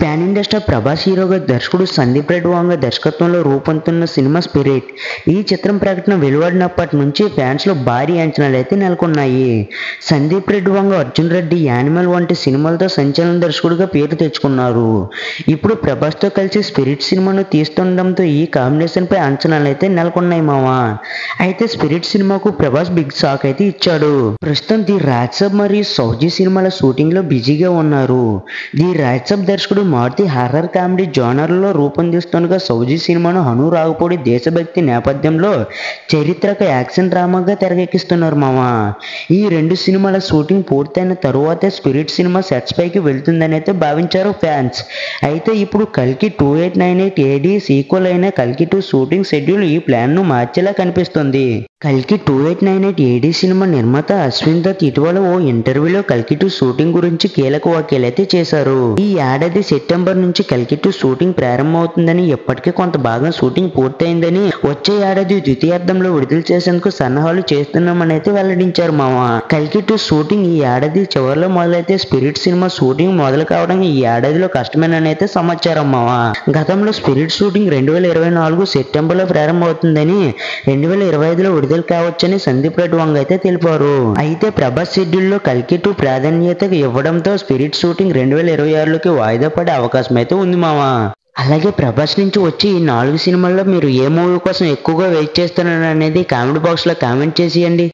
Pan India star Prabhas హీరోగా దర్శకుడు సందీప్ రెడ్డి వాంగ దర్శకత్వంలో రూపొందుతున్న సినిమా స్పిరిట్. ఈ చిత్రం ప్రకటన వెలువడినప్పటి నుంచి ఫ్యాన్స్ లో భారీ అంచనాలు అయితే నెలకొన్నాయి. సందీప్ రెడ్డి వాంగ అర్జున్ రెడ్డి, యానిమల్ వంటి సినిమాలతో సంచలన దర్శకుడిగా పేరు తెచ్చుకున్నారు. ఇప్పుడు ప్రభాస్ తో కలిసి స్పిరిట్ సినిమాను తీస్తుండటంతో ఈ కాంబినేషన్ పై అంచనాలు అయితే నెలకొన్నాయి మావా. అయితే స్పిరిట్ సినిమాకు ప్రభాస్ బిగ్ షాక్ అయితే ఇచ్చాడు. ప్రస్తుతం ది రాజ్సబ్ మరియు సౌజీ సినిమాల షూటింగ్ లో బిజీగా ఉన్నారు. ది రాజ్సబ్ దర్శకుడు మారుతి హారర్ కామెడీ జోనర్లో రూపొందిస్తుండగా సౌజీ సినిమాను హను రాఘపూడి దేశభక్తి నేపథ్యంలో చారిత్రక యాక్షన్ డ్రామాగా తెరకెక్కిస్తున్నారు మావా. ఈ రెండు సినిమాల షూటింగ్ పూర్తయిన తరువాతే స్పిరిట్ సినిమా సెట్స్ పైకి వెళ్తుందని అయితే భావించారు ఫ్యాన్స్. అయితే ఇప్పుడు కల్కి 2898 AD సీక్వెల్ అయిన కల్కి 2 షూటింగ్ షెడ్యూల్ ఈ ప్లాన్ ను మార్చేలా కనిపిస్తుంది. కల్కి 2898 AD సినిమా నిర్మాత అశ్విన్ దత్ ఇటీవల ఓ ఇంటర్వ్యూలో కల్కి 2 షూటింగ్ గురించి కీలక వ్యాఖ్యలైతే చేశారు. ఈ ఏడాది సెప్టెంబర్ నుంచి కల్కి 2 షూటింగ్ ప్రారంభమవుతుందని, ఇప్పటికే కొంత భాగం షూటింగ్ పూర్తయిందని, వచ్చే ఏడాది ద్వితీయార్థంలో విడుదల చేసేందుకు సన్నాహాలు చేస్తున్నామని అయితే వెల్లడించారు మావా. కల్కి 2 షూటింగ్ ఈ ఏడాది చివరిలో మొదలైతే స్పిరిట్ సినిమా షూటింగ్ మొదలు కావడం ఈ ఏడాదిలో కష్టమేనని అయితే సమాచారం మావా. గతంలో స్పిరిట్ షూటింగ్ 2024 సెప్టెంబర్లో ప్రారంభమవుతుందని, 2025లో విడుదల కావచ్చని సందీప్ రెడ్డి వాంగ అయితే తెలిపారు. అయితే ప్రభాస్ షెడ్యూల్లో కల్కి 2 ప్రాధాన్యత ఇవ్వడంతో స్పిరిట్ షూటింగ్ 2026లోకి వాయిదా పడే అవకాశం అయితే ఉంది మావా. అలాగే ప్రభాస్ నుంచి వచ్చి ఈ 4 సినిమాల్లో మీరు ఏ మూవీ కోసం ఎక్కువగా వెయిట్ చేస్తున్నారు అనేది కామెంట్ బాక్స్ లో కామెంట్ చేసేయండి.